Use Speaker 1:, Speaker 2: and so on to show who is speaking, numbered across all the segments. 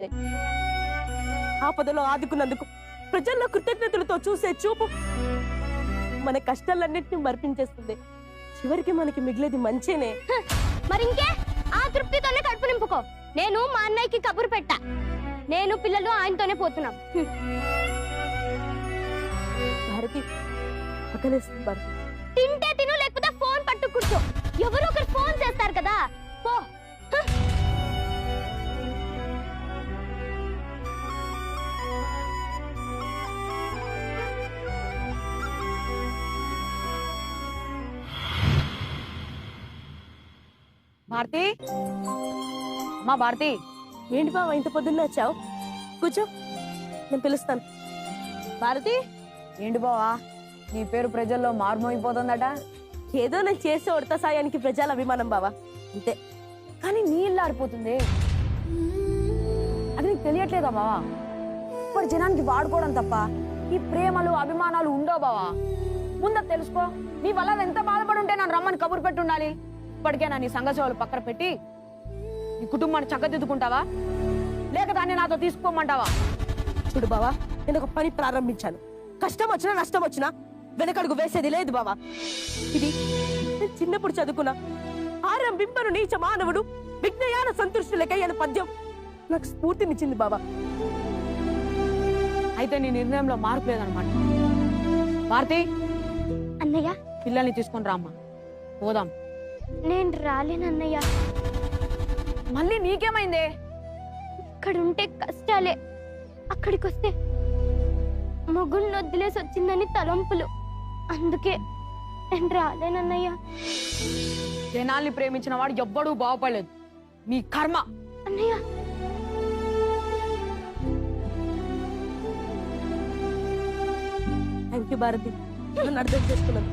Speaker 1: చేస్తే. ఆపదలో ఆదుకున్నందుకు ప్రజల్లో కృతజ్ఞతలతో చూసే చూపు మన కష్టాలన్నింటినీ మర్పించేస్తుంది. చివరికి మనకి మిగిలేది మంచేనే.
Speaker 2: మరింకే ఆ తృప్తితోనే కడుపు నింపుకో. నేను మా అన్నయ్యకి కబురు పెట్టా. నేను పిల్లలు ఆయనతోనే పోతున్నాం.
Speaker 1: భారతి ఆకలేస్తుంది భారతి.
Speaker 2: తింటే తిను, లేకపోతే ఫోన్ పట్టు కూర్చో. ఎవరో ఒకరు ఫోన్ చేస్తారు కదా, పో.
Speaker 3: భారతి, మా భారతి,
Speaker 1: ఏంటి బావ ఇంత పొద్దున్న వచ్చావు? కూర్చో, నేను పిలుస్తాను.
Speaker 3: భారతి ఏంటి బావా నీ పేరు ప్రజల్లో మారుమోగిపోతుందట?
Speaker 1: ఏదో నేను చేసే ఉడత సాయానికి ప్రజల అభిమానం బావా, అంతే.
Speaker 3: కానీ నీ ఇల్లు ఆడిపోతుంది, అది నీకు తెలియట్లేదా బావా? ఇప్పుడు జనానికి వాడుకోవడం తప్ప ఈ ప్రేమలు అభిమానాలు ఉండవు బావా. ముందు తెలుసుకో. నీ వల్ల ఎంత బాధపడి ఉంటే నన్ను రమ్మని కబురు పెట్టి ఉండాలి. ఇప్పటికైనా నీ సంఘ సేవలు పక్కన పెట్టి నీ కుటుంబాన్ని చక్కదిద్దుకుంటావా, లేక దాన్ని నాతో తీసుకోమంటావా?
Speaker 1: చూడు బావా, నేను ఒక పని ప్రారంభించాను. కష్టం వచ్చినా నష్టం వచ్చినా వెనకడుగు వేసేది లేదు బావా. ఇది నేను చిన్నప్పుడు చదువుకున్నా ఆరంభింపను నీచ మానవుడు విజ్ఞయాన సంతృష్టులకయ్యన పద్యం నాకు స్ఫూర్తినిచ్చింది బావా.
Speaker 3: అయితే నీ నిర్ణయంలో మార్పు లేదనమాట. భారతి,
Speaker 2: అన్నయ్య
Speaker 3: పిల్లల్ని తీసుకొని రామ్మా, పోదాం.
Speaker 2: నేను రాలేనన్నయ్య.
Speaker 3: మళ్ళీ నీకేమైందే?
Speaker 2: ఇక్కడుంటే కష్టాలే, అక్కడికొస్తే మొగుడిని వదిలేసి వచ్చిందని తలంపులు. అందుకే నేను రాలేనన్నయ్య.
Speaker 3: జనాల్ని ప్రేమించిన వాడు ఎవ్వడూ బాగుపడలేదు. నీ కర్మ.
Speaker 2: అన్నయ్య
Speaker 1: థ్యాంక్ యూ భారతి, నన్ను అర్థం చేసుకున్నాను.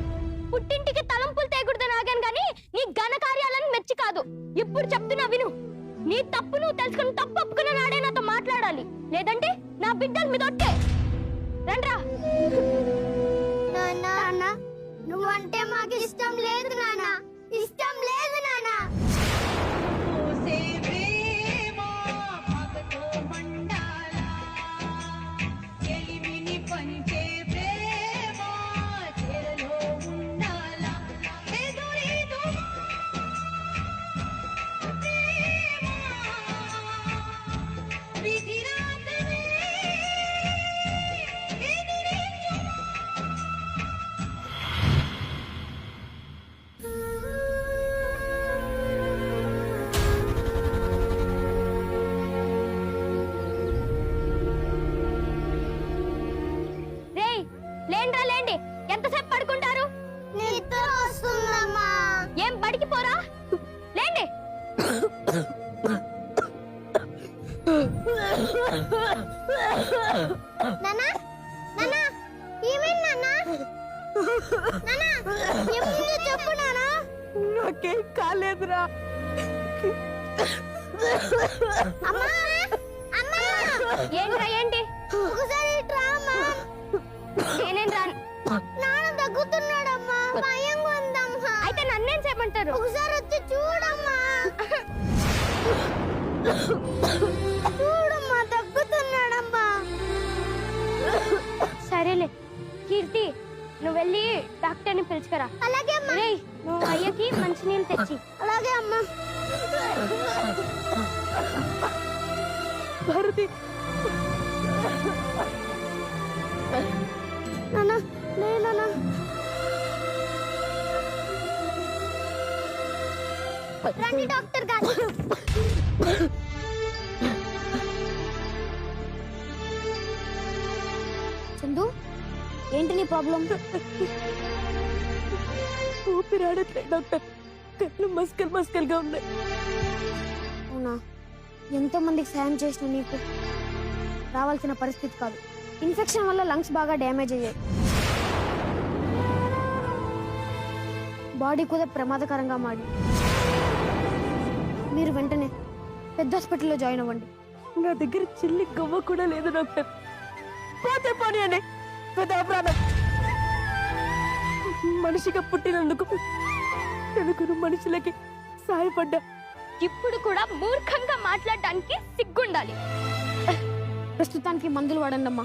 Speaker 2: పుట్టింటికి తలంపులు తేకూడదని ఆగాను గాని నీ ఘన కార్యాలను మెచ్చి కాదు. ఇప్పుడు చెప్తున్నా విను. నీ తప్పు నువ్వు తెలుసుకుని తప్పు ఒప్పుకున్న నాడే నాతో మాట్లాడాలి, లేదంటే నా బిడ్డల మీద ఒట్టే. రండ్రా.
Speaker 4: నాన్న, నువ్వంటే మాకు ఇష్టం లేదు నాన్న, ఇష్టం లేదు నాన్న.
Speaker 2: రేయ్, లేండ్రా లేండి. ఎంతసేపు పడుకుంటారు?
Speaker 4: నిద్ర వస్తుందమ్మా.
Speaker 2: ఏం బడికి పోరా? లేండి.
Speaker 4: నాన్న, నాన్న, ఏమైంది నాన్న? నాన్న, ఏమైందో చెప్పు నాన్న.
Speaker 1: నాకేం కాలేదురా.
Speaker 4: అమ్మా, అమ్మా,
Speaker 2: ఏంట్రా ఏంటి?
Speaker 4: ఒకసారి ఇటు రా అమ్మా.
Speaker 2: నేనేం రాను.
Speaker 4: నాన్న దగ్గుతున్నాడమ్మా, భయంగా ఉందమ్మా.
Speaker 2: అయితే నన్నేం చేయమంటారు?
Speaker 4: ఒకసారి వచ్చి చూడమ్మా. చూడమ్మా, దగ్గుతున్నాడమ్మా.
Speaker 2: సరేలే కీర్తి, నువ్వు వెళ్ళి డాక్టర్ని పిలుచుకరా.
Speaker 4: అలాగే అమ్మా.
Speaker 2: రేయ్, నువ్వు అయ్యకి మంచినీళ్ళు తెచ్చి.
Speaker 4: అలాగే అమ్మా.
Speaker 1: భారతి,
Speaker 4: నాన్న, లే నాన్న. రండి డాక్టర్ గారు. చందు, ఏంటి నీ ప్రాబ్లం?
Speaker 1: ఊపిరాడట్లేదు డాక్టర్, కళ్ళు మస్కల్ మస్కల్ గా ఉన్నాయి.
Speaker 4: అవునా? ఎంతో మందికి సాయం చేసిన నీకు రావాల్సిన పరిస్థితి కాదు. ఇన్ఫెక్షన్ వల్ల లంగ్స్ బాగా డ్యామేజ్ అయ్యాయి. బాడీ కూడా ప్రమాదకరంగా మారి. మీరు వెంటనే పెద్ద హాస్పిటల్లో జాయిన్ అవ్వండి.
Speaker 1: నా దగ్గర చిల్లి గవ్వ కూడా లేదు డాక్టర్. పోతే పోనీ అని పెద్ద ప్రాణం. మనిషిగా పుట్టినందుకు నలుగురు మనుషులకి సాయపడ్డా.
Speaker 2: ఇప్పుడు కూడా మూర్ఖంగా మాట్లాడడానికి సిగ్గుండాలి.
Speaker 4: ప్రస్తుతానికి మందులు వాడండి అమ్మా.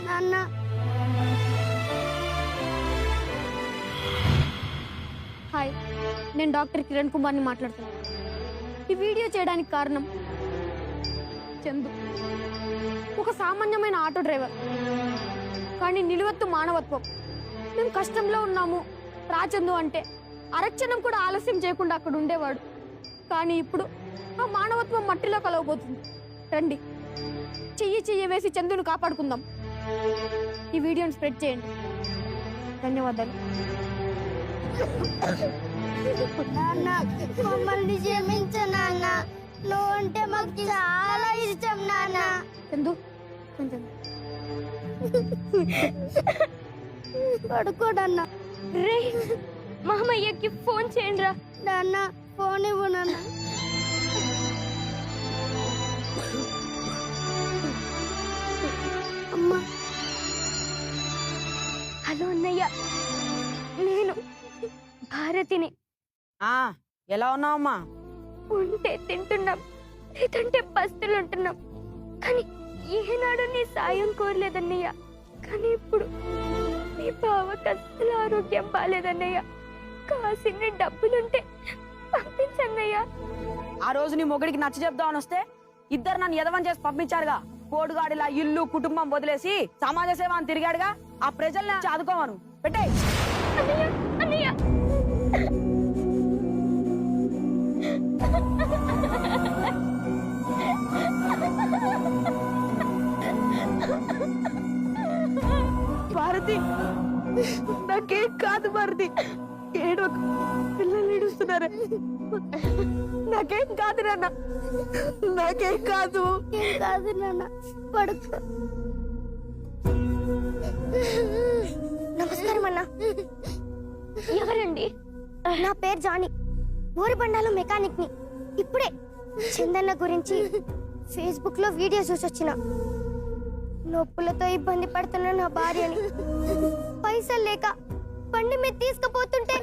Speaker 2: నాన్న
Speaker 4: హాయ్, నేను డాక్టర్ కిరణ్ కుమార్ని మాట్లాడుతున్నాను. ఈ వీడియో చేయడానికి కారణం చందు. ఒక సామాన్యమైన ఆటో డ్రైవర్, కానీ నిలువెత్తు మానవత్వం. మేము కష్టంలో ఉన్నాము రా చందు అంటే అరక్షణం కూడా ఆలస్యం చేయకుండా అక్కడ ఉండేవాడు. కానీ ఇప్పుడు ఆ మానవత్వం మట్టిలో కలవబోతుంది. రండి, చెయ్యి వేసి చందును కాపాడుకుందాం. ఈ వీడియోని స్ప్రెడ్ చేయండి. ధన్యవాదాలు.
Speaker 2: నాన్న మమ్మల్ని క్షమించు నాన్న, నువ్వు అంటే మాకు చాలా ఇష్టం నాన్న.
Speaker 4: చందు కొంచెం
Speaker 2: పడుకోడన్నా. రే మామయ్యకి ఫోన్ చేయండి రా. నాన్న ఫోన్ ఇవ్వు నాన్న. అమ్మా. హలో అన్నయ్య, నేను భారతిని.
Speaker 3: ఎలా ఉన్నావమ్మా?
Speaker 2: ఉంటే తింటున్నాం, లేదంటే పస్తులు ఉంటున్నాం. కానీ ఏనాడు నీ సాయం కోరలేదన్నయ్య. కానీ ఇప్పుడు నీ బావకి అసలు ఆరోగ్యం బాలేదన్నయ్య. కాసిన్ని డబ్బులుంటే పంపించన్నయ్య.
Speaker 3: ఆ రోజు నీ మొగుడికి నచ్చ చెప్దామని వస్తే ఇద్దరు నన్ను ఎదవం చేసి పంపించారుగా. కోడుగాడిలా ఇల్లు కుటుంబం వదిలేసి సమాజ సేవ అని తిరిగాడుగా. ఆ ప్రజల్ని చదువుకోమను పెట్టే.
Speaker 2: అన్నయ్య అన్నయ్య
Speaker 1: భారతి, నాకేం కాదు భారతి. ఏడు పిల్లలు ఏడుస్తున్నారే. నాకేం కాదు నాన్న, నాకేం కాదు.
Speaker 2: ఏం కాదు నాన్న, పడుకో. నమస్కారం అన్న. ఎవరండి? నా పేరు జానీ, ఊరిబండాలో మెకానిక్ ని. ఇప్పుడే చందన్న గురించి ఫేస్బుక్ లో వీడియో చూసి వచ్చిన. నొప్పులతో ఇబ్బంది పడుతున్న నా భార్యని పైసలు లేక బండి మీద తీసుకుపోతుంటే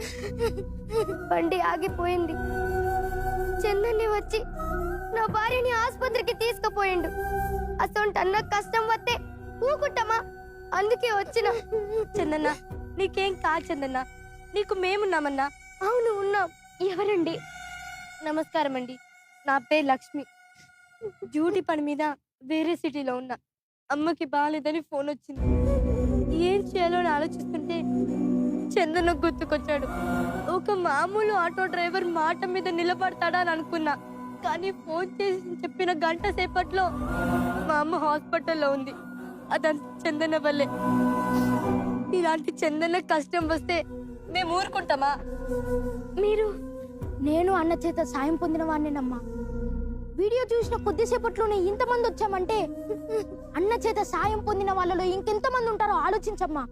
Speaker 2: బండి ఆగిపోయింది. చందన్ని వచ్చి నా భార్యని ఆసుపత్రికి తీసుకుపోయిండు. అసొంటి అన్న కష్టం వస్తే ఊకుంటామా? అందుకే వచ్చిన.
Speaker 1: చందన్న, నీకేం కాదు చందన్న, నీకు మేమున్నామన్నా.
Speaker 2: అవును ఉన్నాం. ఎవరండి?
Speaker 1: నమస్కారం అండి, నా పేరు లక్ష్మి. డ్యూటీ పని మీద వేరే సిటీలో ఉన్నా. అమ్మకి బాగాలేదని ఫోన్ వచ్చింది. ఏం చేయాలో అని ఆలోచిస్తుంటే చందన గుర్తుకొచ్చాడు. ఒక మామూలు ఆటో డ్రైవర్ మాట మీద నిలబడతాడా అని అనుకున్నా. కానీ ఫోన్ చేసి చెప్పిన గంట సేపట్లో మా అమ్మ హాస్పిటల్లో ఉంది. అదంతా చందన వల్లే. ఇలాంటి చందన కష్టం వస్తే మేము ఊరుకుంటామా?
Speaker 2: మీరు? నేను అన్న చేత సాయం పొందిన వాడినేనమ్మా. వీడియో చూసిన కొద్దిసేపట్లోనే ఇంతమంది వచ్చామంటే అన్న చేత సాయం పొందిన వాళ్ళలో ఇంకెంతమంది ఉంటారో ఆలోచించమ్మా.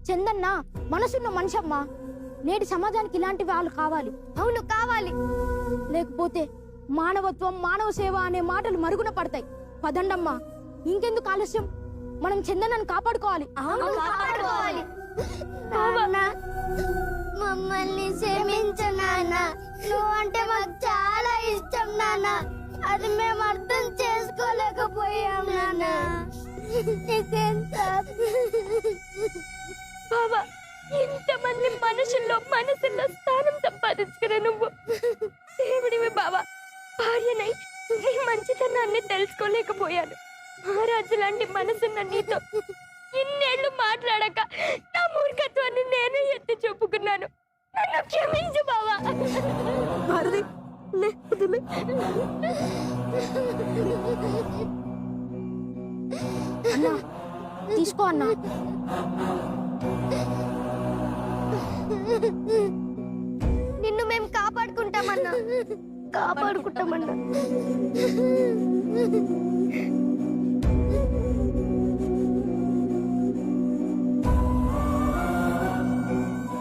Speaker 2: చందన్న మనసున్న మనిషమ్మా. నేటి సమాజానికి ఇలాంటి వాళ్ళు కావాలి.
Speaker 4: అవును కావాలి,
Speaker 2: లేకపోతే మానవత్వం, మానవ సేవ అనే మాటలు మరుగున పడతాయి. పదండమ్మా, ఇంకెందుకు ఆలస్యం? మనం చందనను కాపాడుకోవాలి.
Speaker 4: కాపాడుకోవాలి.
Speaker 2: మమ్మల్ని క్షమించు నాన్న, నువ్వు అంటే మాకు చాలా ఇష్టం నాన్న. అది మేము అర్థం చేసుకోలేకపోయాం నాన్న. బాబా, ఇంతమంది మనసుల్లో స్థానం సంపాదించుకునే నువ్వు దేవుడివి బాబా. భార్యనై నీ మంచితనాన్ని తెలుసుకోలేకపోయాను. మహారాజు లాంటి మనసున్న నీతో ఇన్నేళ్లు మాట్లాడక నా మూర్ఖత్వాన్ని నేనే ఎత్తి చూపుకున్నాను. నన్ను క్షమించు బావా.
Speaker 1: భారతి, లే, వదిలే.
Speaker 4: అన్నా తీసుకో అన్నా.
Speaker 2: నిన్ను మేము కాపాడుకుంటామన్నా. కాపాడుకుంటామన్నా.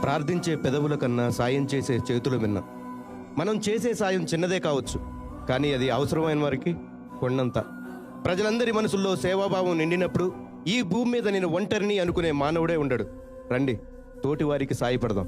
Speaker 5: ప్రార్థించే పెదవుల కన్నా సాయం చేసే చేతులు మిన్న. మనం చేసే సాయం చిన్నదే కావచ్చు, కానీ అది అవసరమైన వారికి కొండంత. ప్రజలందరి మనసుల్లో సేవాభావం నిండినప్పుడు ఈ భూమి మీద నేను ఒంటరిని అనుకునే మానవుడే ఉండడు. రండి, తోటి వారికి సాయపడదాం.